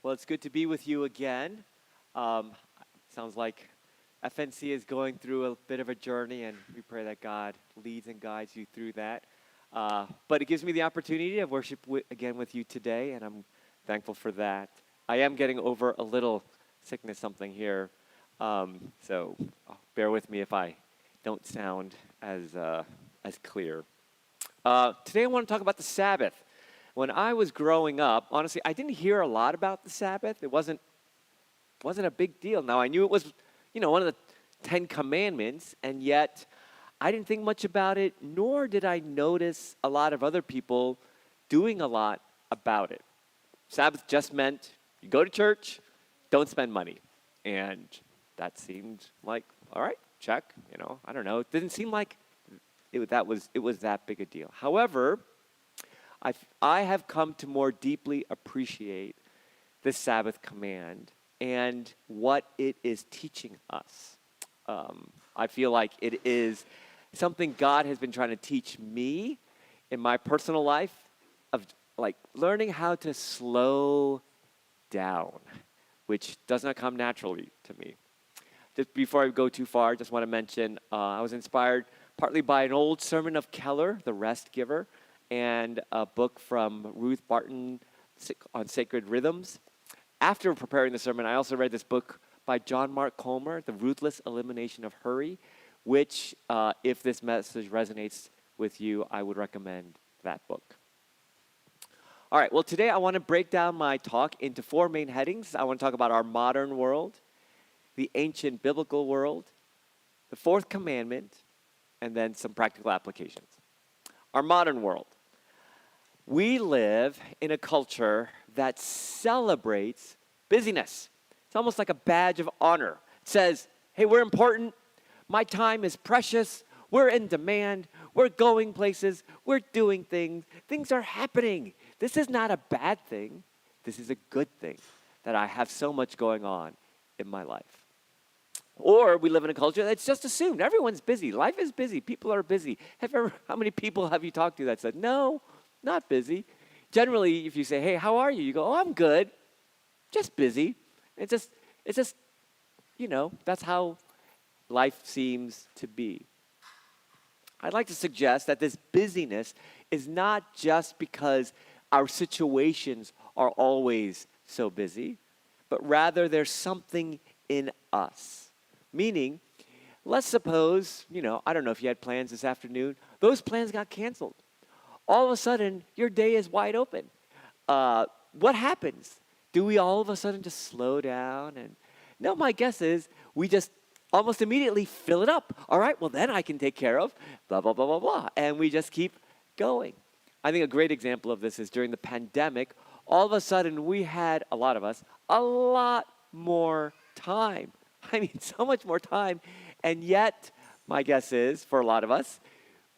Well, it's good to be with you again. Um, Sounds like FNC is going through a bit of a journey, and we pray that God leads and guides you through that. But it gives me the opportunity to worship again with you today, and I'm thankful for that. I am getting over a little sickness, something here, so bear with me if I don't sound as clear. Today I want to talk about the Sabbath. When I was growing up, honestly, I didn't hear a lot about the Sabbath. It wasn't a big deal. Now, I knew it was, one of the 10 Commandments, and yet I didn't think much about it, nor did I notice a lot of other people doing a lot about it. Sabbath just meant you go to church, don't spend money. And that seemed like, all right, check, I don't know. It didn't seem like it was that big a deal. However, I have come to more deeply appreciate the Sabbath command and what it is teaching us. I feel like it is something God has been trying to teach me in my personal life of like learning how to slow down, which does not come naturally to me. Just before I go too far, I just want to mention I was inspired partly by an old sermon of Keller, The Rest Giver, and a book from Ruth Barton on sacred rhythms. After preparing the sermon, I also read this book by John Mark Comer, The Ruthless Elimination of Hurry, which, if this message resonates with you, I would recommend that book. All right, well, today I want to break down my talk into 4 main headings. I want to talk about our modern world, the ancient biblical world, the 4th commandment, and then some practical applications. Our modern world. We live in a culture that celebrates busyness. It's almost like a badge of honor. It says, hey, we're important. My time is precious. We're in demand. We're going places. We're doing things. Things are happening. This is not a bad thing. This is a good thing that I have so much going on in my life. Or we live in a culture that's just assumed. Everyone's busy. Life is busy. People are busy. How many people have you talked to that said, no, not busy? Generally, if you say, hey, how are you? You go, oh, I'm good. Just busy. It's just, that's how life seems to be. I'd like to suggest that this busyness is not just because our situations are always so busy, but rather there's something in us. Meaning, let's suppose, I don't know if you had plans this afternoon. Those plans got canceled. All of a sudden, your day is wide open. What happens? Do we all of a sudden just slow down? And no, my guess is we just almost immediately fill it up. All right, well, then I can take care of blah, blah, blah, blah, blah. And we just keep going. I think a great example of this is during the pandemic. All of a sudden, we had, a lot of us, a lot more time. I mean, so much more time. And yet, my guess is, for a lot of us,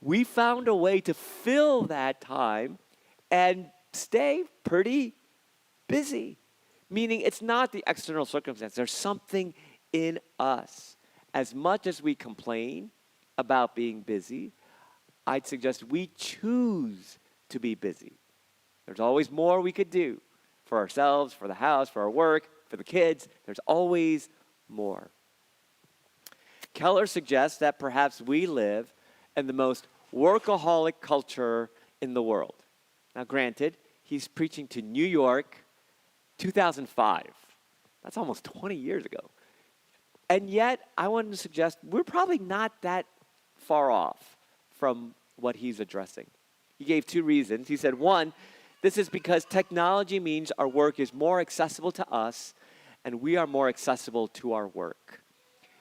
we found a way to fill that time and stay pretty busy. Meaning it's not the external circumstance. There's something in us. As much as we complain about being busy, I'd suggest we choose to be busy. There's always more we could do for ourselves, for the house, for our work, for the kids. There's always more. Keller suggests that perhaps we live in the most workaholic culture in the world. Now, granted, he's preaching to New York, 2005. That's almost 20 years ago. And yet, I wanted to suggest we're probably not that far off from what he's addressing. He gave 2 reasons. He said, 1, this is because technology means our work is more accessible to us and we are more accessible to our work.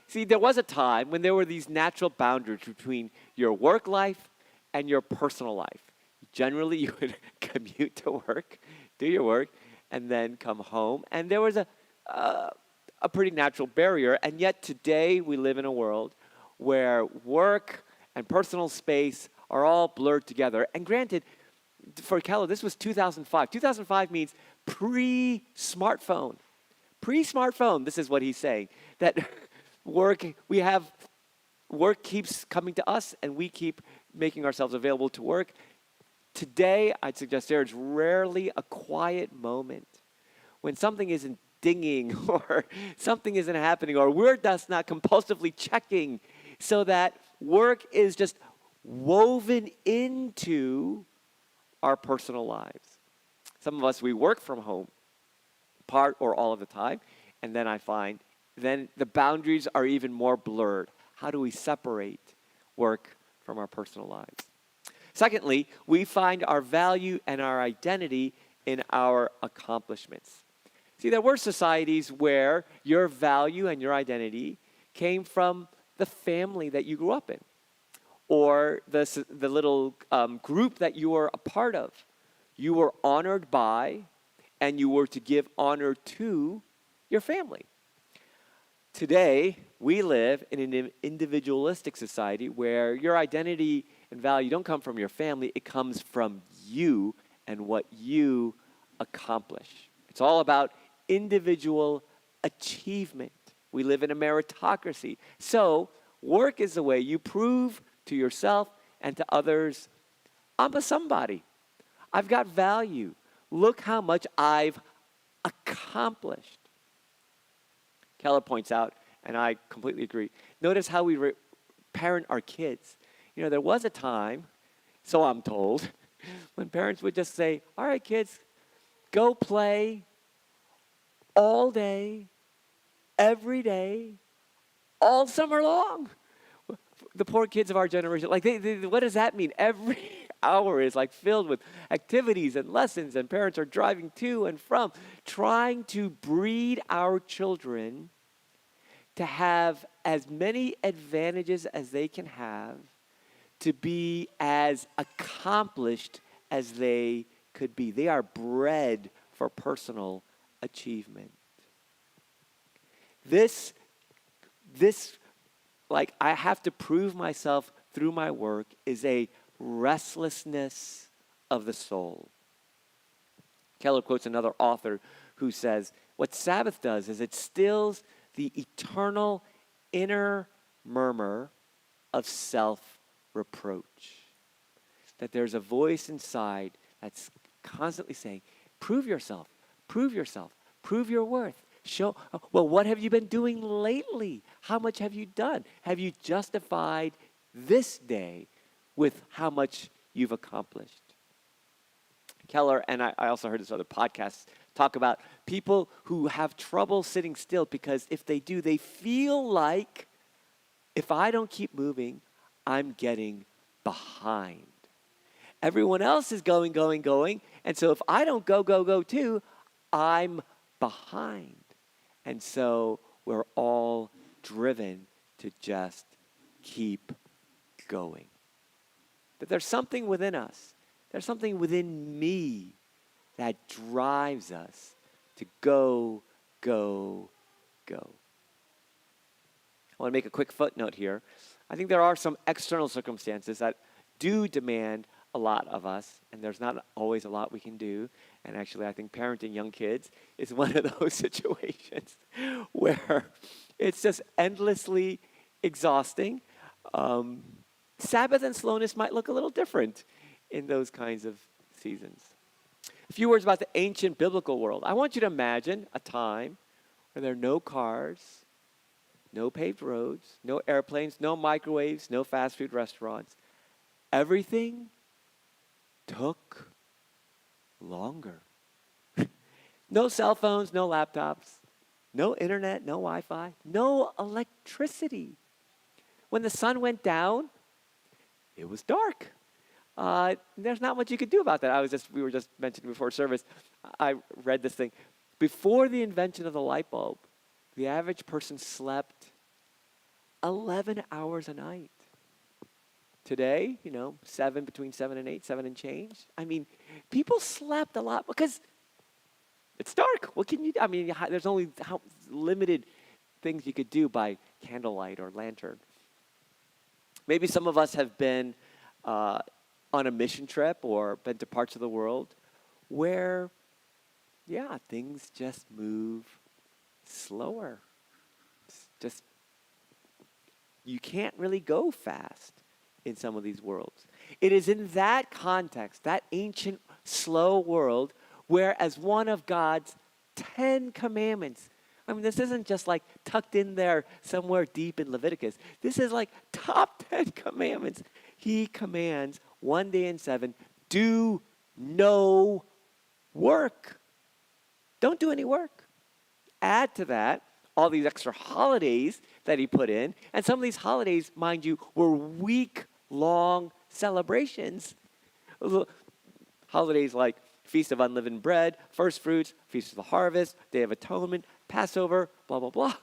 See, there was a time when there were these natural boundaries between your work life and your personal life. Generally, you would commute to work, do your work, and then come home. And there was a pretty natural barrier. And yet today we live in a world where work and personal space are all blurred together. And granted, for Keller, this was 2005. 2005 means pre-smartphone. Pre-smartphone, this is what he's saying, that work keeps coming to us and we keep making ourselves available to work. Today, I'd suggest there is rarely a quiet moment when something isn't dinging or something isn't happening or we're just not compulsively checking, so that work is just woven into our personal lives. Some of us, we work from home part or all of the time, and then I find then the boundaries are even more blurred. How do we separate work from our personal lives? Secondly, we find our value and our identity in our accomplishments. See, there were societies where your value and your identity came from the family that you grew up in, or the little group that you were a part of. You were honored by, and you were to give honor to your family. Today, we live in an individualistic society where your identity and value don't come from your family, it comes from you and what you accomplish. It's all about individual achievement. We live in a meritocracy. So, work is the way you prove to yourself and to others, I'm a somebody. I've got value. Look how much I've accomplished. Keller points out, and I completely agree, notice how we parent our kids. You know, there was a time, so I'm told, when parents would just say, all right, kids, go play all day, every day, all summer long. The poor kids of our generation, like, what does that mean? Every hour is like filled with activities and lessons, and parents are driving to and from, trying to breed our children to have as many advantages as they can have, to be as accomplished as they could be. They are bred for personal achievement. This, like, I have to prove myself through my work, is a restlessness of the soul. Keller quotes another author who says, what Sabbath does is it stills the eternal inner murmur of self-reproach. That there's a voice inside that's constantly saying, prove yourself, prove yourself, prove your worth. Show, well, what have you been doing lately? How much have you done? Have you justified this day with how much you've accomplished? Keller, and I also heard this other podcast, talk about people who have trouble sitting still because if they do, they feel like if I don't keep moving, I'm getting behind. Everyone else is going, and so if I don't go too, I'm behind. And so we're all driven to just keep going. But there's something within us, there's something within me that drives us to go. I want to make a quick footnote here. I think there are some external circumstances that do demand a lot of us, and there's not always a lot we can do. And actually, I think parenting young kids is one of those situations where it's just endlessly exhausting. Sabbath and slowness might look a little different in those kinds of seasons. A few words about the ancient biblical world. I want you to imagine a time where there are no cars, no paved roads, no airplanes, no microwaves, no fast food restaurants. Everything took longer. No cell phones, no laptops, no internet, no Wi-Fi, no electricity. When the sun went down, it was dark. There's not much you could do about that. We were just mentioning before service, I read this thing. Before the invention of the light bulb, the average person slept 11 hours a night. Today, between 7 and 8, 7 and change. I mean, people slept a lot because it's dark. What can you do? There's only limited things you could do by candlelight or lantern. Maybe some of us have been on a mission trip or been to parts of the world where, things just move slower. It's just, you can't really go fast in some of these worlds. It is in that context, that ancient, slow world, where as one of God's 10 commandments. I mean, this isn't just like tucked in there somewhere deep in Leviticus. This is like top 10 commandments. He commands one day in 7, do no work. Don't do any work. Add to that all these extra holidays that he put in. And some of these holidays, mind you, were week-long celebrations. Holidays like Feast of Unleavened Bread, First Fruits, Feast of the Harvest, Day of Atonement, Passover, blah, blah, blah.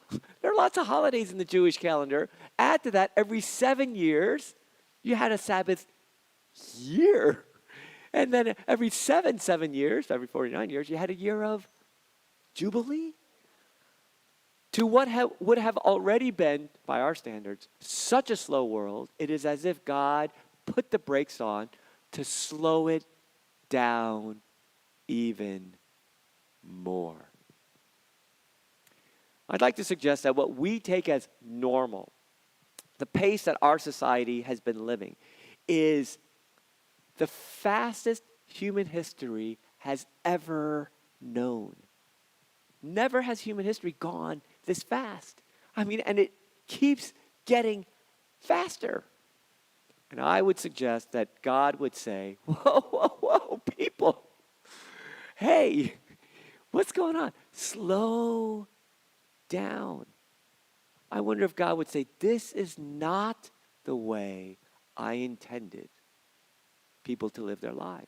There are lots of holidays in the Jewish calendar. Add to that, every 7 years, you had a Sabbath year. And then every seven years, every 49 years, you had a year of Jubilee. To what would have already been, by our standards, such a slow world, it is as if God put the brakes on to slow it down even more. I'd like to suggest that what we take as normal, the pace that our society has been living, is the fastest human history has ever known. Never has human history gone this fast. I mean, and it keeps getting faster. And I would suggest that God would say, whoa, people. Hey, what's going on? Slow down. I wonder if God would say, this is not the way I intended people to live their lives.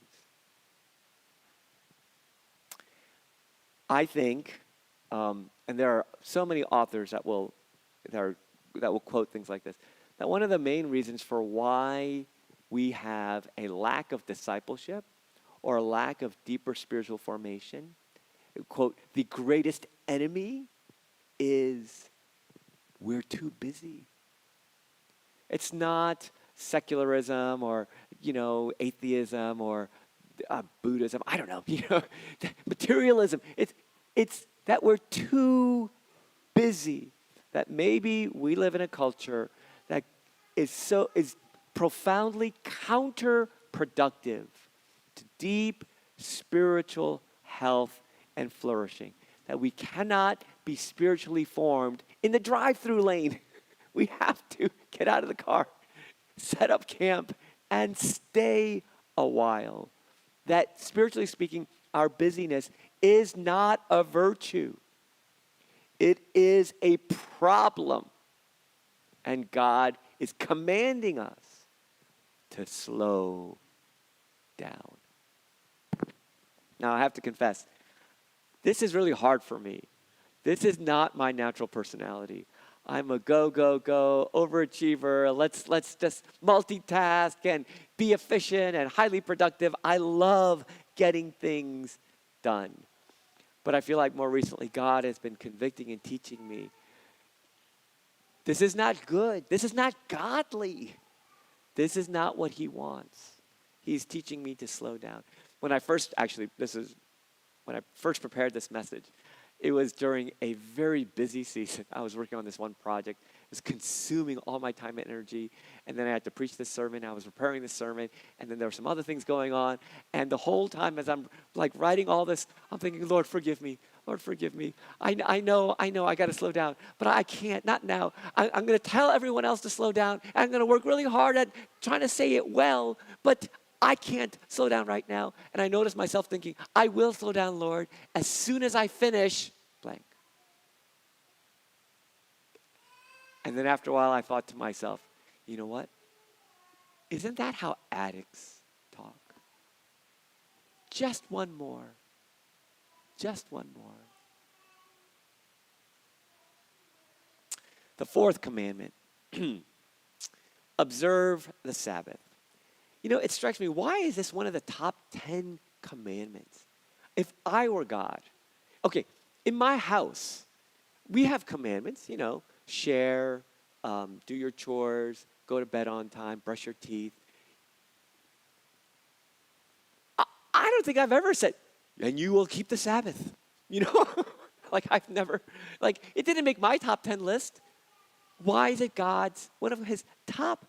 I think, and there are so many authors that will quote things like this, that one of the main reasons for why we have a lack of discipleship or a lack of deeper spiritual formation, quote, the greatest enemy is we're too busy. It's not secularism or, atheism or Buddhism. I don't know, materialism. It's that we're too busy. That maybe we live in a culture that is profoundly counterproductive to deep spiritual health and flourishing. That we cannot be spiritually formed in the drive-through lane. We have to get out of the car, set up camp, and stay a while. That spiritually speaking, our busyness is not a virtue. It is a problem. And God is commanding us to slow down. Now, I have to confess, this is really hard for me. This is not my natural personality. I'm a go, overachiever. Let's just multitask and be efficient and highly productive. I love getting things done. But I feel like more recently, God has been convicting and teaching me. This is not good. This is not godly. This is not what he wants. He's teaching me to slow down. When I first prepared this message, it was during a very busy season. I was working on this one project. It was consuming all my time and energy. And then I had to preach this sermon. I was preparing this sermon. And then there were some other things going on. And the whole time as I'm writing all this, I'm thinking, Lord, forgive me. Lord, forgive me. I know, I got to slow down. But I can't, not now. I'm going to tell everyone else to slow down. And I'm going to work really hard at trying to say it well. But I can't slow down right now. And I noticed myself thinking, I will slow down, Lord, as soon as I finish blank. And then after a while, I thought to myself, you know what? Isn't that how addicts talk? Just one more. Just one more. The fourth commandment, observe the Sabbath. It strikes me, why is this one of the top 10 commandments? If I were God, okay, in my house, we have commandments, share, do your chores, go to bed on time, brush your teeth. I don't think I've ever said, and you will keep the Sabbath. I've never, it didn't make my top 10 list. Why is it God's, one of his top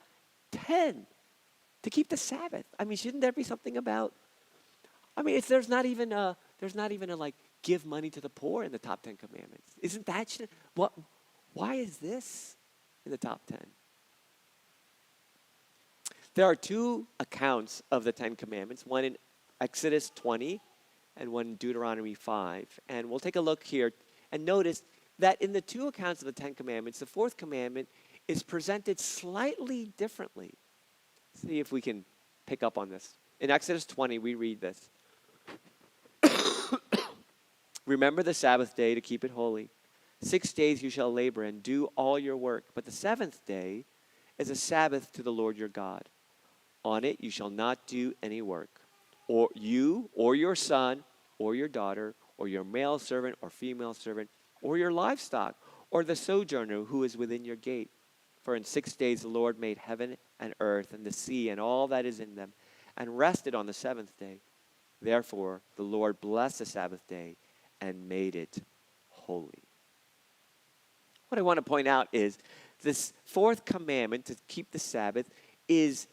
10? To keep the Sabbath. I mean, shouldn't there be something about? I mean, there's not even a give money to the poor in the top 10 commandments. Isn't that, why is this in the top 10? There are two accounts of the 10 commandments, one in Exodus 20 and one in Deuteronomy 5. And we'll take a look here and notice that in the two accounts of the 10 commandments, the fourth commandment is presented slightly differently. See if we can pick up on this. In Exodus 20, we read this. Remember the Sabbath day to keep it holy. 6 days you shall labor and do all your work, but the seventh day is a Sabbath to the Lord your God. On it you shall not do any work, or you, or your son, or your daughter, or your male servant or female servant, or your livestock, or the sojourner who is within your gate. For in 6 days the Lord made heaven and earth and the sea and all that is in them, and rested on the seventh day. Therefore the Lord blessed the Sabbath day and made it holy. What I want to point out is this fourth commandment to keep the Sabbath is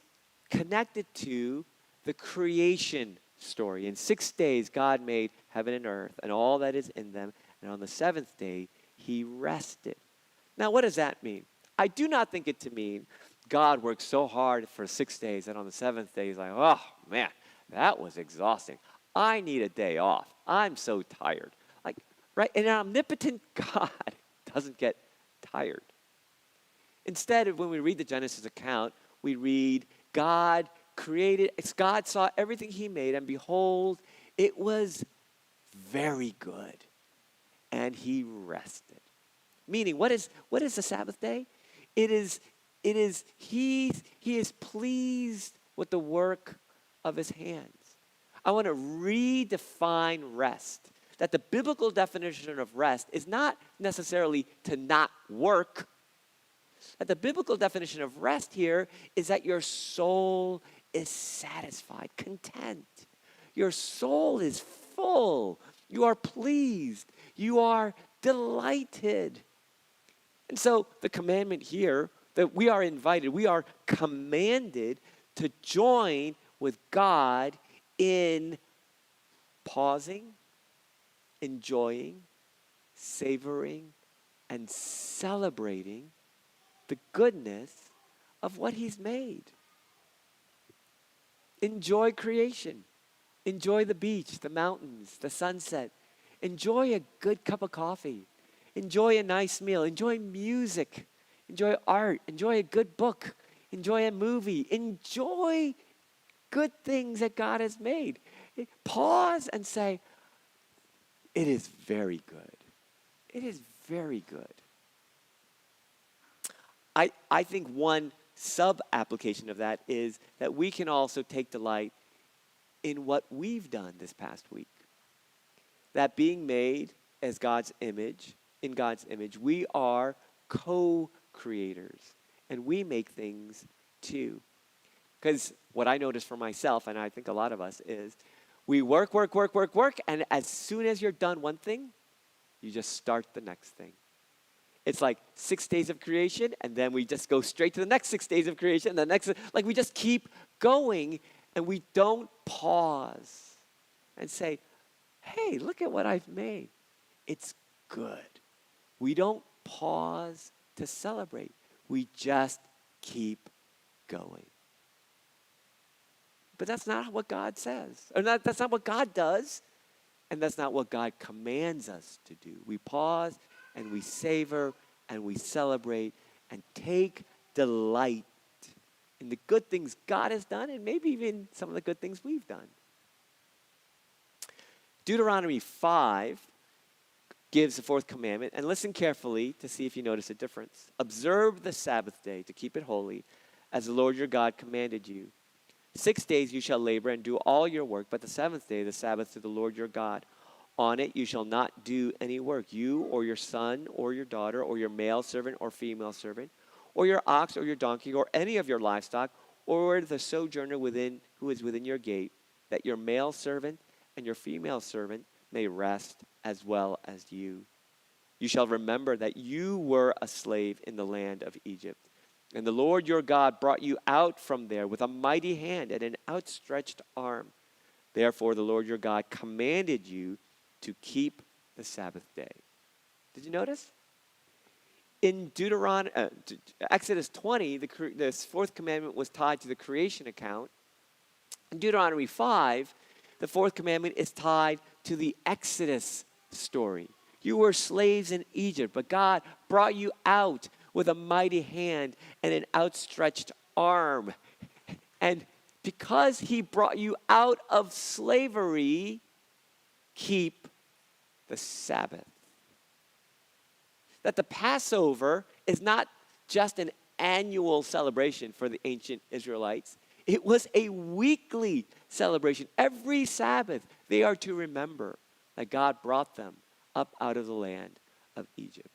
connected to the creation story. In 6 days, God made heaven and earth and all that is in them. And on the seventh day, he rested. Now, what does that mean? I do not think it to mean God worked so hard for 6 days and on the seventh day, he's like, oh, man, that was exhausting. I need a day off. I'm so tired. Like, right? An omnipotent God doesn't get tired. Instead, when we read the Genesis account, we read God created, God saw everything he made, and behold, it was very good. And he rested. Meaning, what is the Sabbath day? He is pleased with the work of his hands. I want to redefine rest. That the biblical definition of rest is not necessarily to not work. That the biblical definition of rest here is that your soul is satisfied, content. Your soul is full. You are pleased. You are delighted. And so the commandment here that we are invited, we are commanded to join with God in pausing, enjoying, savoring, and celebrating the goodness of what he's made. Enjoy creation. Enjoy the beach, the mountains, the sunset. Enjoy a good cup of coffee. Enjoy a nice meal. Enjoy music. Enjoy art. Enjoy a good book. Enjoy a movie. Enjoy good things that God has made. Pause and say, it is very good. It is very good. I think one sub-application of that is that we can also take delight in what we've done this past week. That being made as God's image, in God's image, we are co-creators. And we make things too. Because what I notice for myself, and I think a lot of us, is we work, and as soon as you're done one thing, you just start the next thing. It's like 6 days of creation, and then we just go straight to the next 6 days of creation, the next, like we just keep going, and we don't pause and say, hey, look at what I've made. It's good. We don't pause to celebrate. We just keep going. But that's not what God says. That's not what God does, and that's not what God commands us to do. We pause, and we savor, and we celebrate, and take delight in the good things God has done, and maybe even some of the good things we've done. Deuteronomy 5 gives the fourth commandment, and listen carefully to see if you notice a difference. Observe the Sabbath day to keep it holy, as the Lord your God commanded you. 6 days you shall labor and do all your work, but the seventh day, the Sabbath to the Lord your God. On it you shall not do any work, you or your son or your daughter or your male servant or female servant, or your ox or your donkey or any of your livestock, or the sojourner who is within your gate, that your male servant and your female servant may rest as well as you. You shall remember that you were a slave in the land of Egypt, and the Lord your God brought you out from there with a mighty hand and an outstretched arm. Therefore the Lord your God commanded you to keep the Sabbath day. Did you notice? In Exodus 20, the fourth commandment was tied to the creation account. In Deuteronomy 5, the fourth commandment is tied to the Exodus story. You were slaves in Egypt, but God brought you out with a mighty hand and an outstretched arm. And because he brought you out of slavery, keep the Sabbath. That the Passover is not just an annual celebration for the ancient Israelites. It was a weekly celebration. Every Sabbath, they are to remember that God brought them up out of the land of Egypt.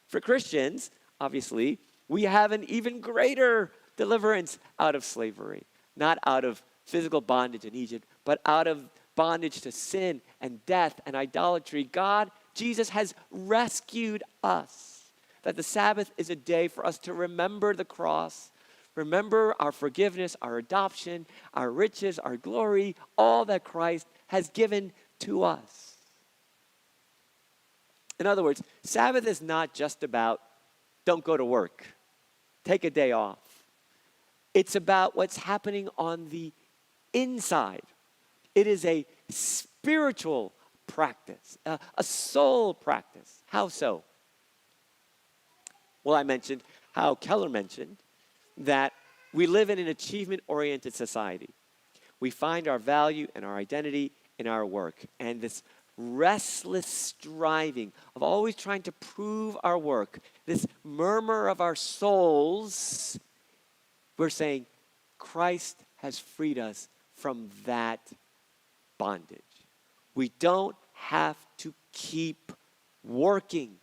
For Christians, obviously, we have an even greater deliverance out of slavery. Not out of physical bondage in Egypt, but out of bondage to sin and death and idolatry. Jesus has rescued us. That the Sabbath is a day for us to remember the cross, remember our forgiveness, our adoption, our riches, our glory, all that Christ has given to us. In other words, Sabbath is not just about don't go to work, take a day off. It's about what's happening on the inside. It is a spiritual practice, a soul practice. How so? Well, Keller mentioned that we live in an achievement-oriented society. We find our value and our identity in our work. And this restless striving of always trying to prove our work, this murmur of our souls, we're saying Christ has freed us from that bondage. We don't have to keep working.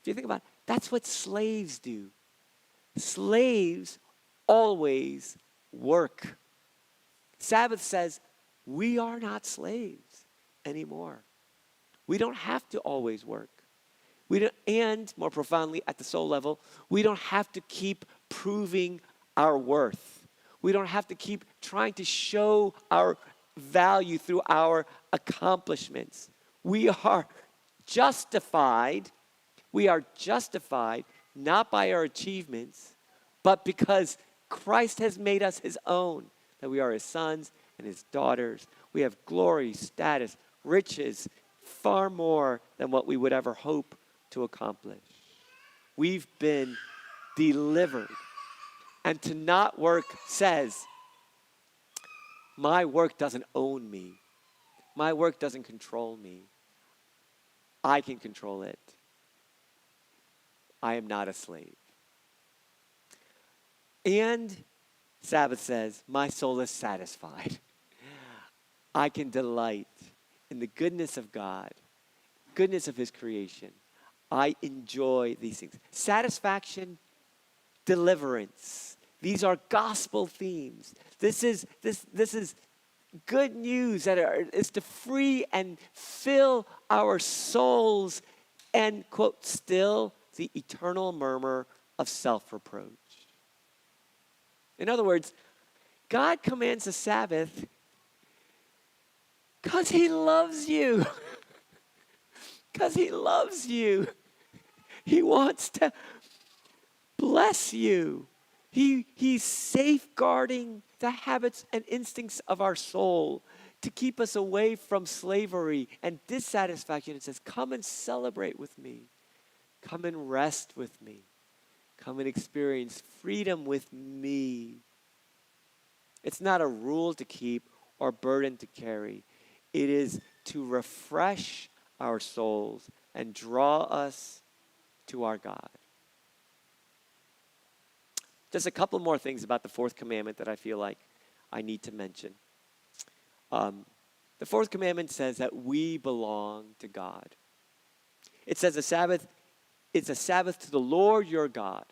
If you think about it, that's what slaves do. Slaves always work. Sabbath says we are not slaves anymore. We don't have to always work. And more profoundly at the soul level, we don't have to keep proving our worth. We don't have to keep trying to show our value through our accomplishments. We are justified not by our achievements, but because Christ has made us his own, that we are his sons and his daughters. We have glory, status, riches, far more than what we would ever hope to accomplish. We've been delivered. And to not work says, my work doesn't own me. My work doesn't control me. I can control it. I am not a slave. And Sabbath says, my soul is satisfied. I can delight in the goodness of God, goodness of his creation. I enjoy these things. Satisfaction, deliverance. These are gospel themes. This is good news is to free and fill our souls and, quote, still the eternal murmur of self-reproach. In other words, God commands the Sabbath because he loves you. Because he loves you. He wants to bless you. He's safeguarding the habits and instincts of our soul to keep us away from slavery and dissatisfaction. It says, come and celebrate with me. Come and rest with me. Come and experience freedom with me. It's not a rule to keep or burden to carry. It is to refresh our souls and draw us to our God. Just a couple more things about the fourth commandment that I feel like I need to mention. The fourth commandment says that we belong to God. It says it's a Sabbath to the Lord your God,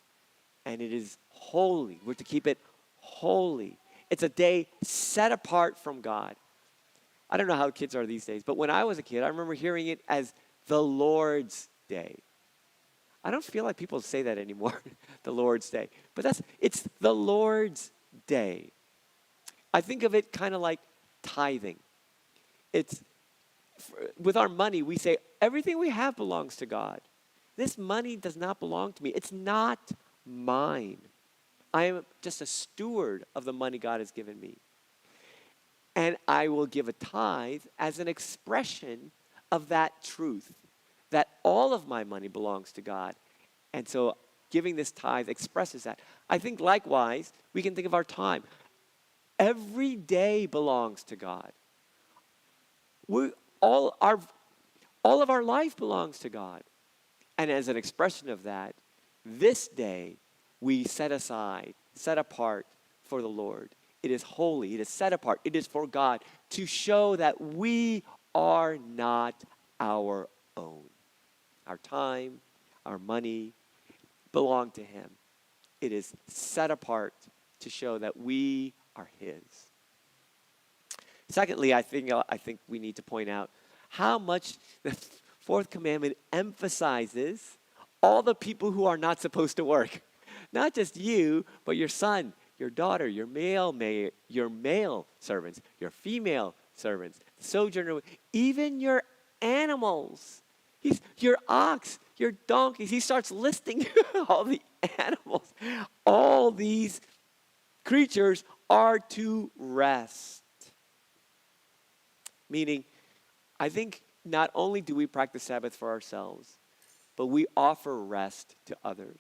and it is holy. We're to keep it holy. It's a day set apart from God. I don't know how kids are these days, but when I was a kid, I remember hearing it as the Lord's Day. I don't feel like people say that anymore, the Lord's Day. But it's the Lord's Day. I think of it kind of like tithing. It's with our money, we say, everything we have belongs to God. This money does not belong to me. It's not mine. I am just a steward of the money God has given me. And I will give a tithe as an expression of that truth, that all of my money belongs to God. And so giving this tithe expresses that. I think likewise, we can think of our time. Every day belongs to God. All of our life belongs to God. And as an expression of that, this day we set aside, set apart for the Lord. It is holy. It is set apart. It is for God to show that we are not our own. Our time, our money belong to Him. It is set apart to show that we are His. Secondly, I think we need to point out how much the fourth commandment emphasizes all the people who are not supposed to work. Not just you, but your son, your daughter, your male servants, your female servants, sojourner, even your animals. Your ox, your donkeys. He starts listing all the animals. All these creatures are to rest. Meaning, I think not only do we practice Sabbath for ourselves, but we offer rest to others.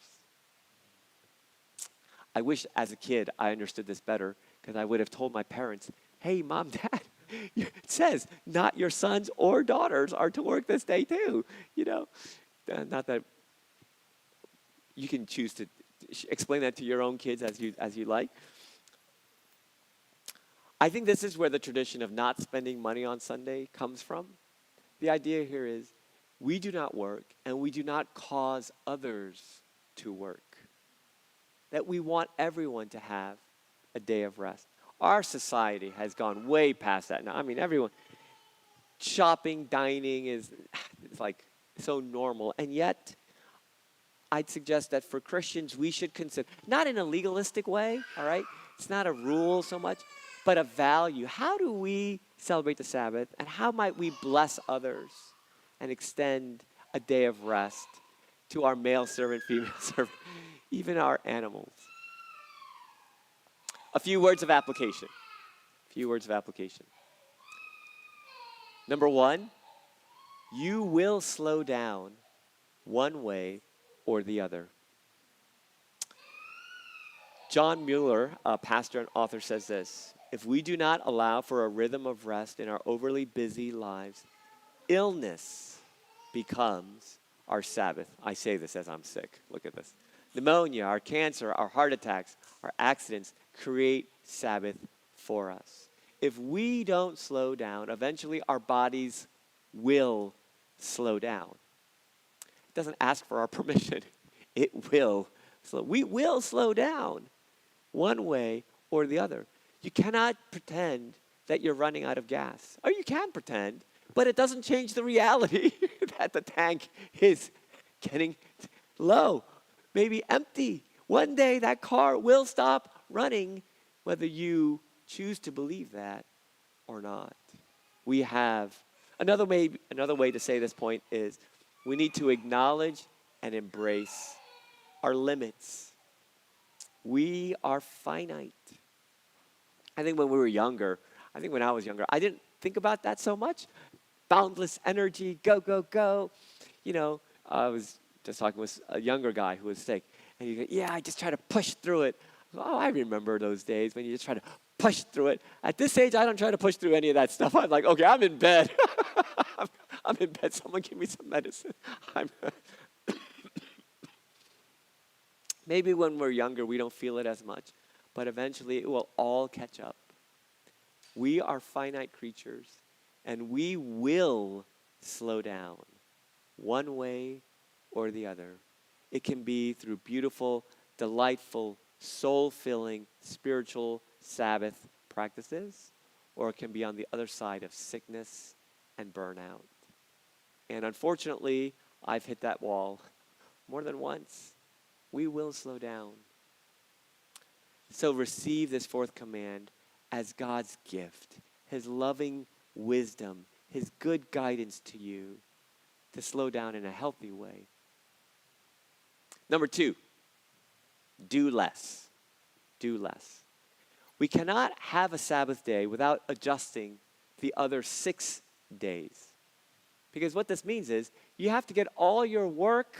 I wish as a kid I understood this better, because I would have told my parents, hey, Mom, Dad, it says not your sons or daughters are to work this day too. Not that you can choose to explain that to your own kids as you like. I think this is where the tradition of not spending money on Sunday comes from. The idea here is we do not work and we do not cause others to work. That we want everyone to have a day of rest. Our society has gone way past that now. I mean, everyone, shopping, dining it's like so normal. And yet, I'd suggest that for Christians, we should consider, not in a legalistic way, all right? It's not a rule so much, but a value. How do we celebrate the Sabbath, and how might we bless others and extend a day of rest to our male servant, female servant, even our animals? A few words of application. Number one, you will slow down one way or the other. John Mueller, a pastor and author, says this: if we do not allow for a rhythm of rest in our overly busy lives, illness becomes our Sabbath. I say this as I'm sick. Look at this. Pneumonia, our cancer, our heart attacks, our accidents create Sabbath for us. If we don't slow down, eventually our bodies will slow down. It doesn't ask for our permission. It will slow. We will slow down one way or the other. You cannot pretend that you're running out of gas. Or you can pretend, but it doesn't change the reality that the tank is getting low, maybe empty. One day that car will stop running, whether you choose to believe that or not. We have another way to say this point is we need to acknowledge and embrace our limits. We are finite. I think when I was younger, I didn't think about that so much. Boundless energy, go, go, go. I was just talking with a younger guy who was sick. And he go, yeah, I just try to push through it. Oh, I remember those days when you just try to push through it. At this age, I don't try to push through any of that stuff. I'm like, okay, I'm in bed. I'm in bed. Someone give me some medicine. Maybe when we're younger, we don't feel it as much. But eventually, it will all catch up. We are finite creatures, and we will slow down one way or the other. It can be through beautiful, delightful, soul-filling, spiritual Sabbath practices, or it can be on the other side of sickness and burnout. And unfortunately, I've hit that wall more than once. We will slow down. So receive this fourth command as God's gift, His loving wisdom, his good guidance to you to slow down in a healthy way. Number 2, do less. Do less. We cannot have a Sabbath day without adjusting the other 6 days. Because what this means is you have to get all your work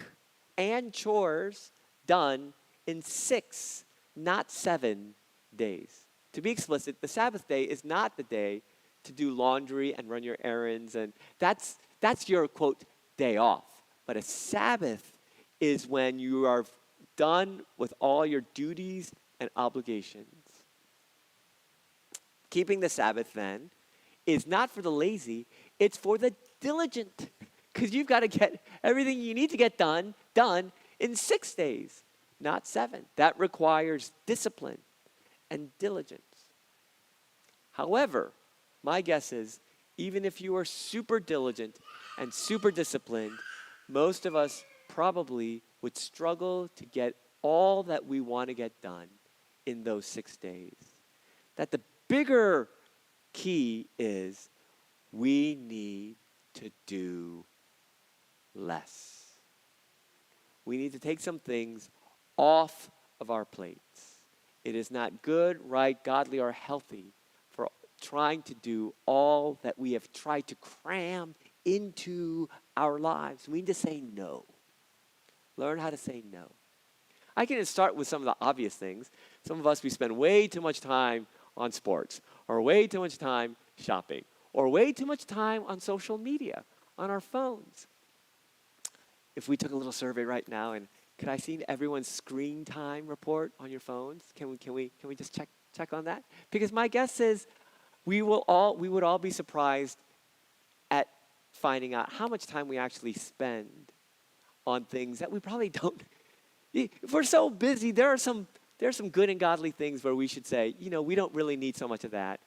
and chores done in 6, not 7 days. To be explicit, the Sabbath day is not the day to do laundry and run your errands, and that's your, quote, day off. But a Sabbath is when you are done with all your duties and obligations. Keeping the Sabbath, then, is not for the lazy, it's for the diligent. Because you've got to get everything you need to get done in 6 days, not 7. That requires discipline and diligence. However, my guess is, even if you are super diligent and super disciplined, most of us probably would struggle to get all that we want to get done in those 6 days. That the bigger key is we need to do less. We need to take some things off of our plates. It is not good, right, godly, or healthy for trying to do all that we have tried to cram into our lives. We need to say no. Learn how to say no. I can start with some of the obvious things. Some of us, we spend way too much time on sports, or way too much time shopping, or way too much time on social media, on our phones. If we took a little survey right now, and could I see everyone's screen time report on your phones? Can we just check on that? Because my guess is we would all be surprised at finding out how much time we actually spend on things that we probably don't. If we're so busy, there are some good and godly things where we should say, we don't really need so much of that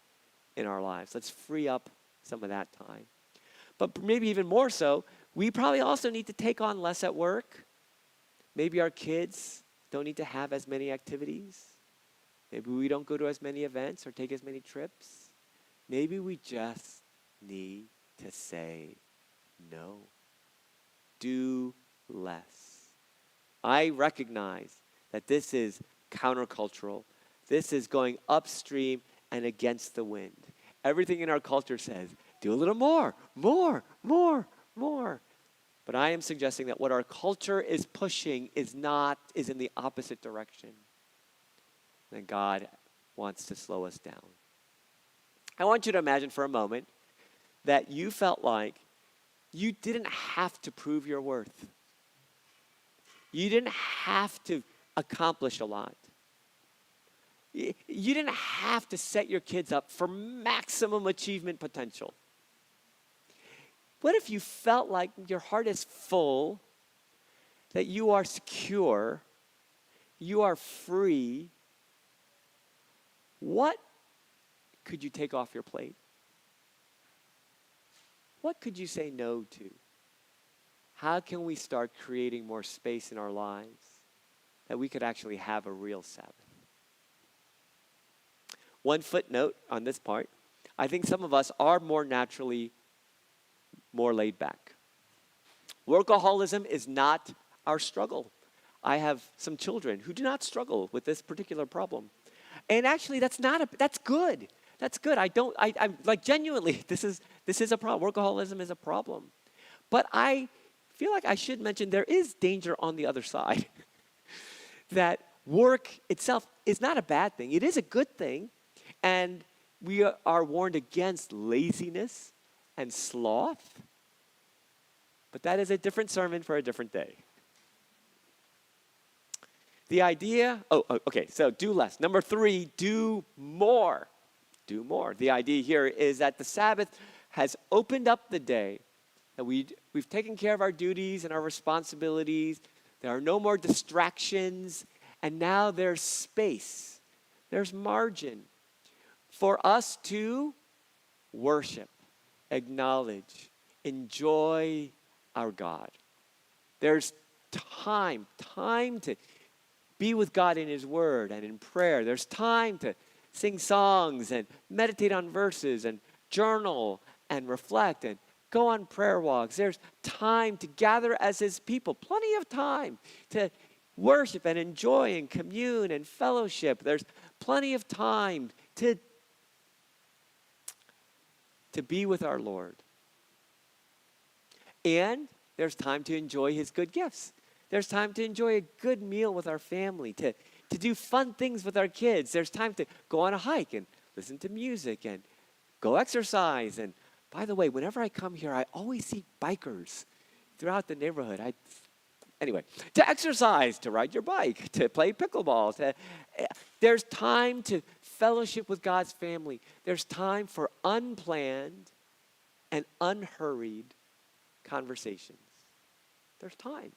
in our lives. Let's free up some of that time. But maybe even more so, we probably also need to take on less at work. Maybe our kids don't need to have as many activities. Maybe we don't go to as many events or take as many trips. Maybe we just need to say no. Do less. I recognize that this is countercultural. This is going upstream and against the wind. Everything in our culture says, do a little more. But I am suggesting that what our culture is pushing is in the opposite direction. And God wants to slow us down. I want you to imagine for a moment that you felt like you didn't have to prove your worth. You didn't have to accomplish a lot. You didn't have to set your kids up for maximum achievement potential. What if you felt like your heart is full, that you are secure, you are free? What could you take off your plate? What could you say no to? How can we start creating more space in our lives that we could actually have a real Sabbath? One footnote on this part, I think some of us are more naturally more laid back. Workaholism is not our struggle. I have some children who do not struggle with this particular problem. And actually that's good. That's good. I'm like genuinely, this is a problem. Workaholism is a problem. But I feel like I should mention there is danger on the other side. That work itself is not a bad thing. It is a good thing. And we are warned against laziness and sloth. But that is a different sermon for a different day. The idea, okay, so do less. Number 3, do more. Do more. The idea here is that the Sabbath has opened up the day, that we've taken care of our duties and our responsibilities. There are no more distractions, and now there's space. There's margin for us to worship, acknowledge, enjoy our God. There's time to be with God in His Word and in prayer. There's time to sing songs and meditate on verses and journal and reflect and go on prayer walks. There's time to gather as his people, plenty of time to worship and enjoy and commune and fellowship. There's plenty of time to be with our Lord. And there's time to enjoy his good gifts. There's time to enjoy a good meal with our family, to do fun things with our kids. There's time to go on a hike and listen to music and go exercise. And by the way, whenever I come here, I always see bikers throughout the neighborhood. Anyway, to exercise, to ride your bike, to play pickleball. There's time to fellowship with God's family. There's time for unplanned and unhurried conversations. There's time.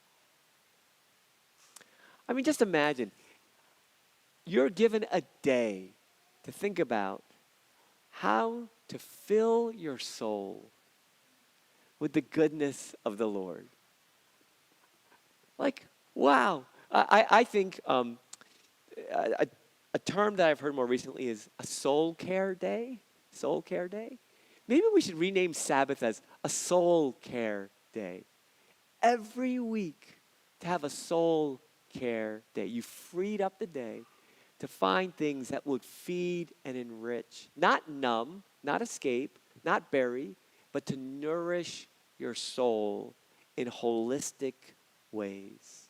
I mean, just imagine, you're given a day to think about how to fill your soul with the goodness of the Lord. Like, wow. I think a term that I've heard more recently is a soul care day. Soul care day. Maybe we should rename Sabbath as a soul care day. Every week to have a soul care day. You freed up the day to find things that would feed and enrich. Not numb, not escape, not bury, but to nourish your soul in holistic ways.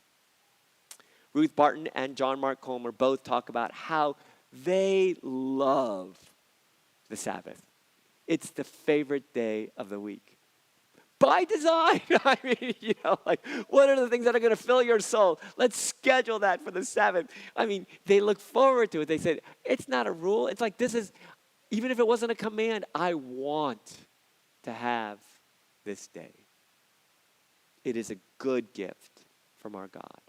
Ruth Barton and John Mark Comer both talk about how they love the Sabbath. It's the favorite day of the week. By design. I mean, like, what are the things that are going to fill your soul? Let's schedule that for the Sabbath. I mean, they look forward to it. They said, it's not a rule. It's like, this is, even if it wasn't a command, I want to have this day. It is a good gift from our God.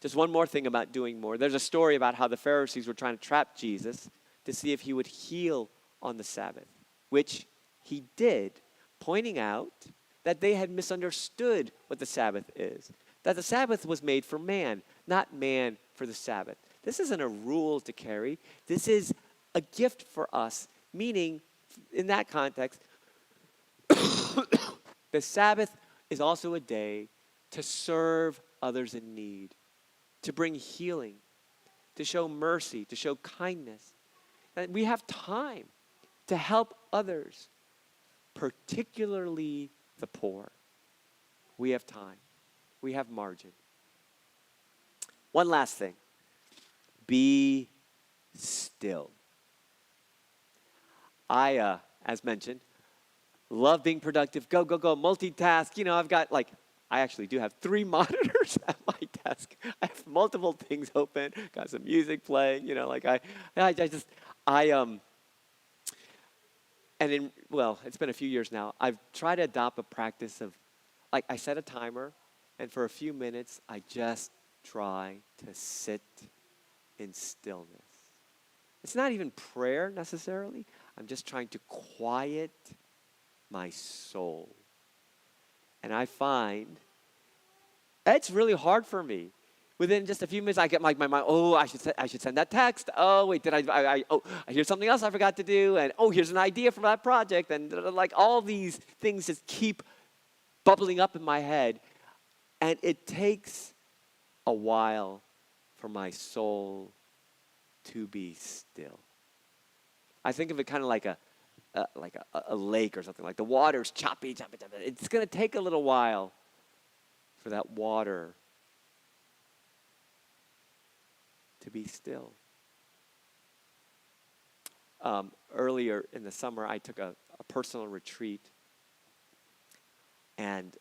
Just one more thing about doing more. There's a story about how the Pharisees were trying to trap Jesus to see if he would heal on the Sabbath, which he did, pointing out that they had misunderstood what the Sabbath is. That the Sabbath was made for man, not man for the Sabbath. This isn't a rule to carry. This is a gift for us, meaning, in that context, the Sabbath is also a day to serve others in need, to bring healing, to show mercy, to show kindness. And we have time to help others, particularly the poor. We have time. We have margin. One last thing. Be still. I, as mentioned, love being productive. Go, go, go, multitask. I've got I actually do have 3 monitors at my desk. I have multiple things open. Got some music playing. It's been a few years now. I've tried to adopt a practice of, I set a timer, and for a few minutes, I just try to sit in stillness. It's not even prayer necessarily. I'm just trying to quiet my soul. And I find it's really hard for me. Within just a few minutes, I get my mind, I should send that text. Oh, wait, did I here's something else I forgot to do. And, here's an idea for that project. And all these things just keep bubbling up in my head. And it takes a while for my soul to be still. I think of it kind of like a lake or something. Like the water's choppy. It's going to take a little while for that water to be still. Earlier in the summer, I took a personal retreat, and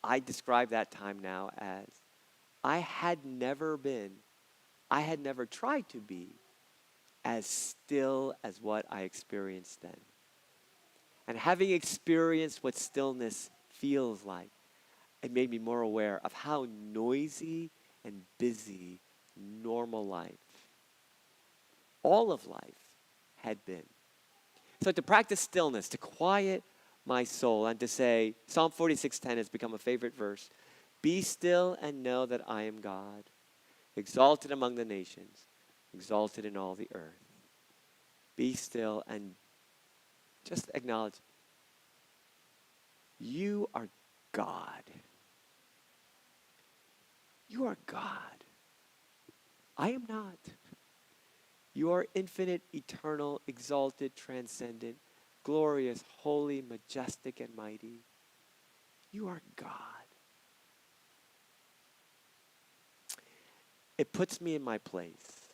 I describe that time now as I had never tried to be as still as what I experienced then. And having experienced what stillness feels like, it made me more aware of how noisy and busy normal life, all of life, had been. So to practice stillness, to quiet my soul, and to say, Psalm 46:10 has become a favorite verse, be still and know that I am God, exalted among the nations, exalted in all the earth. Be still and Just acknowledge, you are God. You are God. I am not. You are infinite, eternal, exalted, transcendent, glorious, holy, majestic, and mighty. You are God. It puts me in my place.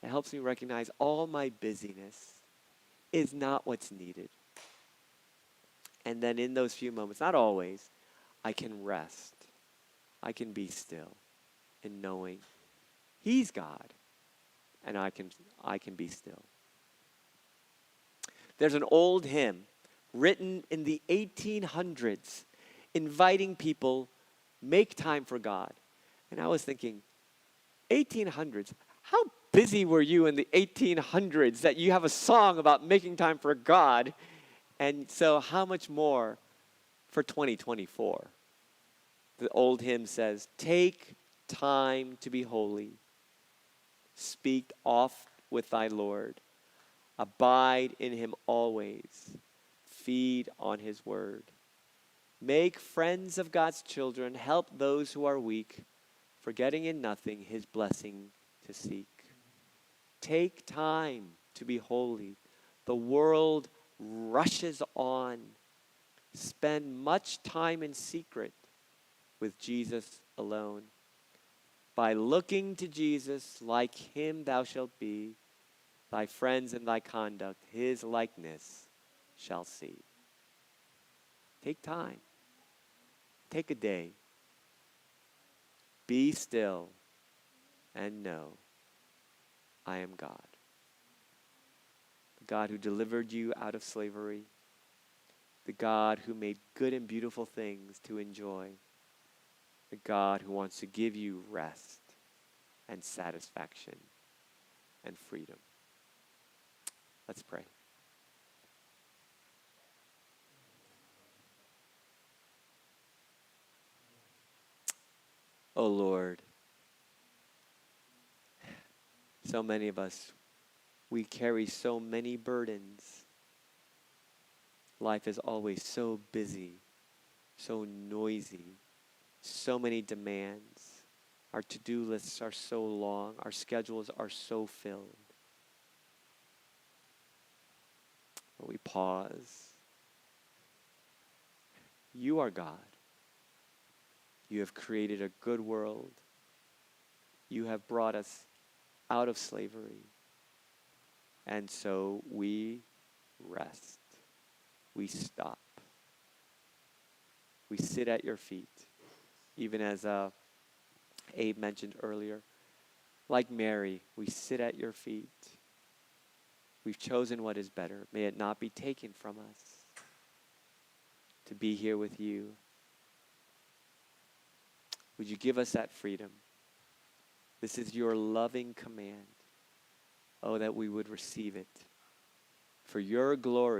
It helps me recognize all my busyness is not what's needed. And then in those few moments, not always, I can rest. I can be still in knowing He's God, and I can be still. There's an old hymn written in the 1800s inviting people, make time for God. And I was thinking, 1800s, how busy were you in the 1800s that you have a song about making time for God? And so how much more for 2024? The old hymn says, take time to be holy. Speak oft with thy Lord. Abide in him always. Feed on his word. Make friends of God's children. Help those who are weak, forgetting in nothing his blessing to seek. Take time to be holy. The world rushes on. Spend much time in secret with Jesus alone. By looking to Jesus, like him thou shalt be. Thy friends and thy conduct, his likeness shall see. Take time. Take a day. Be still and know I am God. The God who delivered you out of slavery. The God who made good and beautiful things to enjoy. The God who wants to give you rest and satisfaction and freedom. Let's pray. Oh Lord, so many of us, we carry so many burdens. Life is always so busy, so noisy, so many demands. Our to-do lists are so long. Our schedules are so filled. But we pause. You are God. You have created a good world. You have brought us out of slavery. And so we rest. We stop. We sit at your feet. Even as Abe mentioned earlier, like Mary, we sit at your feet. We've chosen what is better. May it not be taken from us to be here with you. Would you give us that freedom? This is your loving command. Oh, that we would receive it for your glory.